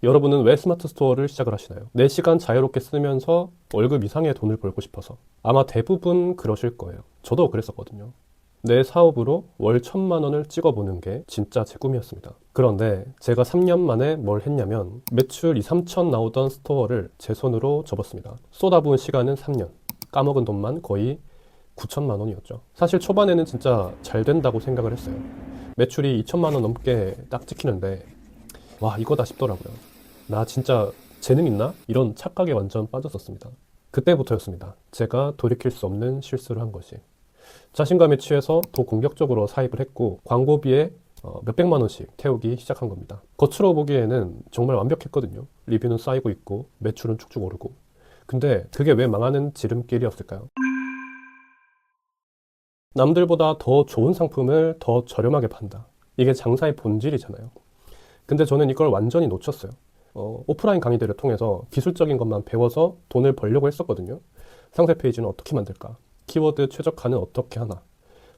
여러분은 왜 스마트 스토어를 시작을 하시나요? 내 시간 자유롭게 쓰면서 월급 이상의 돈을 벌고 싶어서. 아마 대부분 그러실 거예요. 저도 그랬었거든요. 내 사업으로 월 1,000만 원을 찍어보는 게 진짜 제 꿈이었습니다. 그런데 제가 3년 만에 뭘 했냐면 매출 2, 3천 나오던 스토어를 제 손으로 접었습니다. 쏟아부은 시간은 3년. 까먹은 돈만 거의 9천만 원이었죠. 사실 초반에는 진짜 잘 된다고 생각을 했어요. 매출이 2천만 원 넘게 딱 찍히는데 와, 이거다 싶더라고요. 나 진짜 재능 있나? 이런 착각에 완전 빠졌었습니다. 그때부터였습니다. 제가 돌이킬 수 없는 실수를 한 것이. 자신감에 취해서 더 공격적으로 사입을 했고 광고비에 몇백만 원씩 태우기 시작한 겁니다. 겉으로 보기에는 정말 완벽했거든요. 리뷰는 쌓이고 있고 매출은 쭉쭉 오르고. 근데 그게 왜 망하는 지름길이었을까요? 남들보다 더 좋은 상품을 더 저렴하게 판다. 이게 장사의 본질이잖아요. 근데 저는 이걸 완전히 놓쳤어요. 오프라인 강의들을 통해서 기술적인 것만 배워서 돈을 벌려고 했었거든요. 상세 페이지는 어떻게 만들까? 키워드 최적화는 어떻게 하나?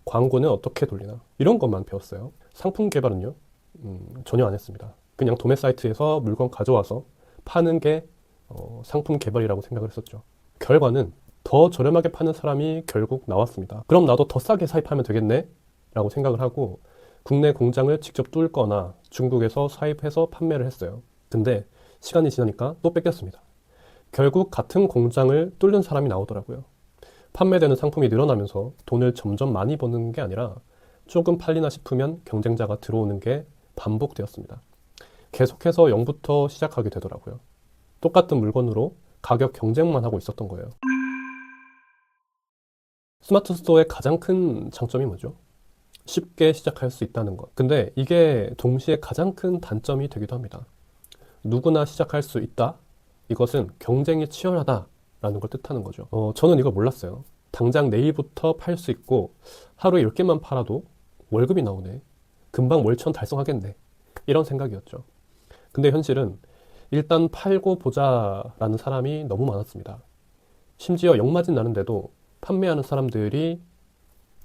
광고는 어떻게 돌리나? 이런 것만 배웠어요. 상품 개발은요? 전혀 안 했습니다. 그냥 도매 사이트에서 물건 가져와서 파는 게 상품 개발이라고 생각을 했었죠. 결과는 더 저렴하게 파는 사람이 결국 나왔습니다. 그럼 나도 더 싸게 사입하면 되겠네? 라고 생각을 하고 국내 공장을 직접 뚫거나 중국에서 사입해서 판매를 했어요. 근데 시간이 지나니까 또 뺏겼습니다. 결국 같은 공장을 뚫는 사람이 나오더라고요. 판매되는 상품이 늘어나면서 돈을 점점 많이 버는 게 아니라 조금 팔리나 싶으면 경쟁자가 들어오는 게 반복되었습니다. 계속해서 0부터 시작하게 되더라고요. 똑같은 물건으로 가격 경쟁만 하고 있었던 거예요. 스마트 스토어의 가장 큰 장점이 뭐죠? 쉽게 시작할 수 있다는 것. 근데 이게 동시에 가장 큰 단점이 되기도 합니다. 누구나 시작할 수 있다? 이것은 경쟁이 치열하다라는 걸 뜻하는 거죠. 저는 이걸 몰랐어요. 당장 내일부터 팔 수 있고 하루에 10개만 팔아도 월급이 나오네. 금방 월천 달성하겠네. 이런 생각이었죠. 근데 현실은 일단 팔고 보자라는 사람이 너무 많았습니다. 심지어 역마진 나는데도 판매하는 사람들이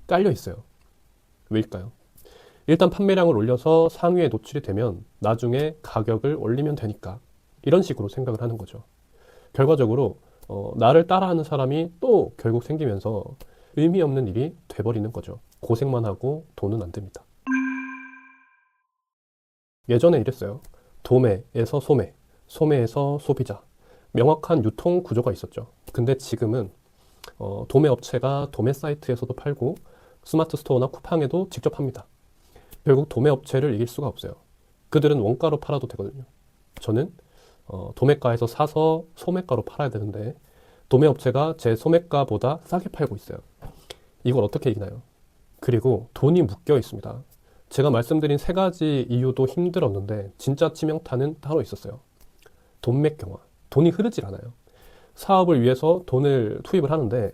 깔려 있어요. 왜일까요? 일단 판매량을 올려서 상위에 노출이 되면 나중에 가격을 올리면 되니까 이런 식으로 생각을 하는 거죠. 결과적으로 나를 따라하는 사람이 또 결국 생기면서 의미 없는 일이 돼버리는 거죠. 고생만 하고 돈은 안 됩니다. 예전에 이랬어요. 도매에서 소매, 소매에서 소비자. 명확한 유통 구조가 있었죠. 근데 지금은 도매 업체가 도매 사이트에서도 팔고 스마트 스토어나 쿠팡에도 직접 합니다. 결국 도매 업체를 이길 수가 없어요. 그들은 원가로 팔아도 되거든요. 저는 도매가에서 사서 소매가로 팔아야 되는데 도매 업체가 제 소매가보다 싸게 팔고 있어요. 이걸 어떻게 이기나요? 그리고 돈이 묶여 있습니다. 제가 말씀드린 세 가지 이유도 힘들었는데 진짜 치명타는 따로 있었어요. 돈맥 경화. 돈이 흐르질 않아요. 사업을 위해서 돈을 투입을 하는데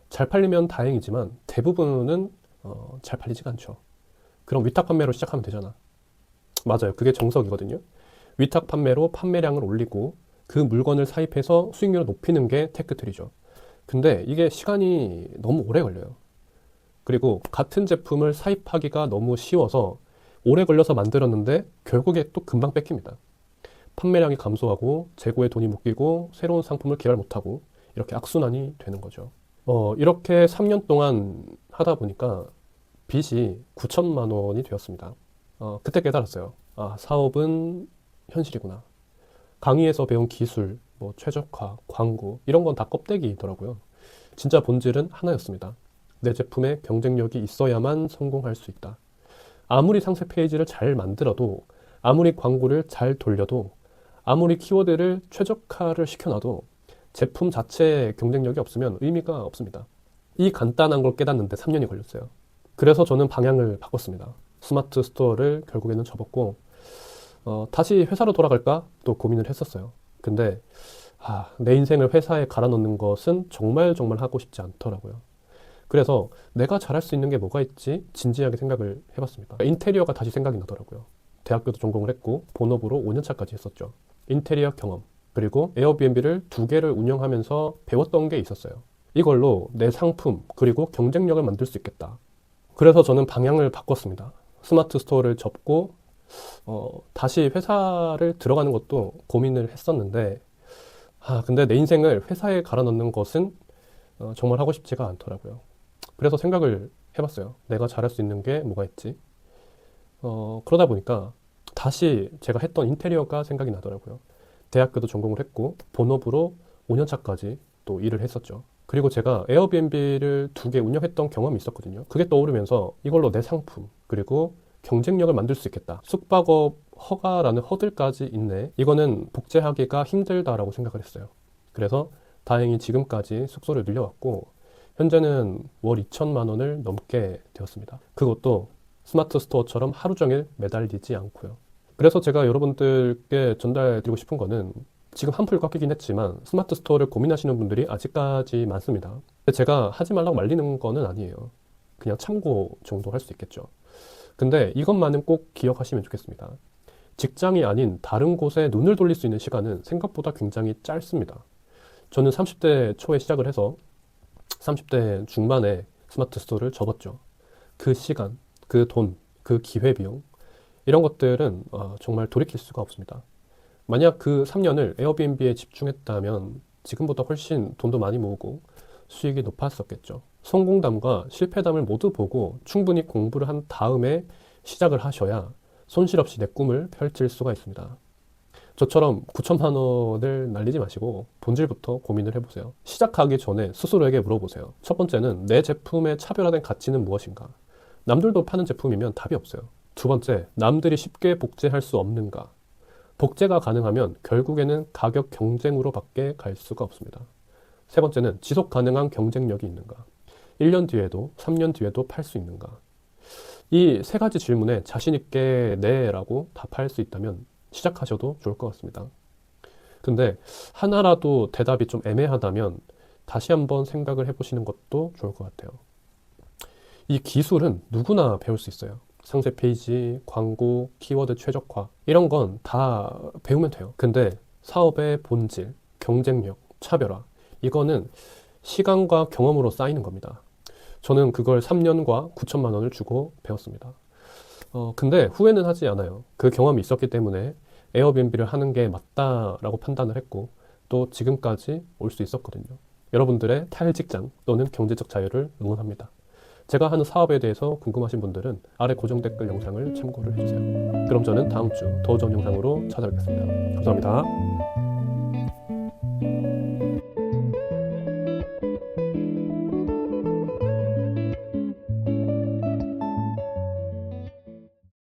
잘 팔리면 다행이지만 대부분은 잘 팔리지가 않죠. 그럼 위탁 판매로 시작하면 되잖아. 맞아요. 그게 정석이거든요. 위탁 판매로 판매량을 올리고 그 물건을 사입해서 수익률을 높이는 게 테크트리죠. 근데 이게 시간이 너무 오래 걸려요. 그리고 같은 제품을 사입하기가 너무 쉬워서 오래 걸려서 만들었는데 결국에 또 금방 뺏깁니다. 판매량이 감소하고 재고에 돈이 묶이고 새로운 상품을 개발 못하고 이렇게 악순환이 되는 거죠. 이렇게 3년 동안 하다 보니까 빚이 9천만 원이 되었습니다. 그때 깨달았어요. 아, 사업은 현실이구나. 강의에서 배운 기술, 뭐 최적화, 광고 이런 건 다 껍데기더라고요. 진짜 본질은 하나였습니다. 내 제품에 경쟁력이 있어야만 성공할 수 있다. 아무리 상세 페이지를 잘 만들어도 아무리 광고를 잘 돌려도 아무리 키워드를 최적화를 시켜놔도 제품 자체에 경쟁력이 없으면 의미가 없습니다. 이 간단한 걸 깨닫는데 3년이 걸렸어요. 그래서 저는 방향을 바꿨습니다. 스마트 스토어를 결국에는 접었고 다시 회사로 돌아갈까? 또 고민을 했었어요. 근데 내 인생을 회사에 갈아 넣는 것은 정말 하고 싶지 않더라고요. 그래서 내가 잘할 수 있는 게 뭐가 있지? 진지하게 생각을 해봤습니다. 인테리어가 다시 생각이 나더라고요. 대학교도 전공을 했고 본업으로 5년차까지 했었죠. 인테리어 경험 그리고 에어비앤비를 2개를 운영하면서 배웠던 게 있었어요. 이걸로 내 상품 그리고 경쟁력을 만들 수 있겠다. 그래서 저는 방향을 바꿨습니다. 스마트 스토어를 접고 다시 회사를 들어가는 것도 고민을 했었는데, 근데 내 인생을 회사에 갈아 넣는 것은 정말 하고 싶지가 않더라고요. 그래서 생각을 해봤어요. 내가 잘할 수 있는 게 뭐가 있지? 그러다 보니까 다시 제가 했던 인테리어가 생각이 나더라고요. 대학교도 전공을 했고, 본업으로 5년 차까지 또 일을 했었죠. 그리고 제가 에어비앤비를 2개 운영했던 경험이 있었거든요. 그게 떠오르면서 이걸로 내 상품, 그리고 경쟁력을 만들 수 있겠다. 숙박업 허가라는 허들까지 있네. 이거는 복제하기가 힘들다라고 생각을 했어요. 그래서 다행히 지금까지 숙소를 늘려왔고, 현재는 월 2천만 원을 넘게 되었습니다. 그것도 스마트 스토어처럼 하루 종일 매달리지 않고요. 그래서 제가 여러분들께 전달드리고 싶은 거는, 지금 한풀 꺾이긴 했지만 스마트 스토어를 고민하시는 분들이 아직까지 많습니다. 제가 하지 말라고 말리는 거는 아니에요. 그냥 참고 정도 할 수 있겠죠. 근데 이것만은 꼭 기억하시면 좋겠습니다. 직장이 아닌 다른 곳에 눈을 돌릴 수 있는 시간은 생각보다 굉장히 짧습니다. 저는 30대 초에 시작을 해서 30대 중반에 스마트 스토어를 접었죠. 그 시간, 그 돈, 그 기회비용, 이런 것들은 정말 돌이킬 수가 없습니다. 만약 그 3년을 에어비앤비에 집중했다면 지금보다 훨씬 돈도 많이 모으고 수익이 높았었겠죠. 성공담과 실패담을 모두 보고 충분히 공부를 한 다음에 시작을 하셔야 손실 없이 내 꿈을 펼칠 수가 있습니다. 저처럼 9천만 원을 날리지 마시고 본질부터 고민을 해보세요. 시작하기 전에 스스로에게 물어보세요. 첫 번째는 내 제품의 차별화된 가치는 무엇인가? 남들도 파는 제품이면 답이 없어요. 두 번째, 남들이 쉽게 복제할 수 없는가? 복제가 가능하면 결국에는 가격 경쟁으로 밖에 갈 수가 없습니다. 세 번째는 지속 가능한 경쟁력이 있는가? 1년 뒤에도 3년 뒤에도 팔 수 있는가? 이 세 가지 질문에 자신 있게 네라고 답할 수 있다면 시작하셔도 좋을 것 같습니다. 근데 하나라도 대답이 좀 애매하다면 다시 한번 생각을 해보시는 것도 좋을 것 같아요. 이 기술은 누구나 배울 수 있어요. 상세 페이지, 광고, 키워드 최적화, 이런 건 다 배우면 돼요. 근데 사업의 본질, 경쟁력, 차별화, 이거는 시간과 경험으로 쌓이는 겁니다. 저는 그걸 3년과 9천만 원을 주고 배웠습니다. 근데 후회는 하지 않아요. 그 경험이 있었기 때문에 에어비앤비를 하는 게 맞다라고 판단을 했고, 또 지금까지 올 수 있었거든요. 여러분들의 탈직장 또는 경제적 자유를 응원합니다. 제가 하는 사업에 대해서 궁금하신 분들은 아래 고정 댓글 영상을 참고를 해주세요. 그럼 저는 다음 주 더 좋은 영상으로 찾아뵙겠습니다. 감사합니다.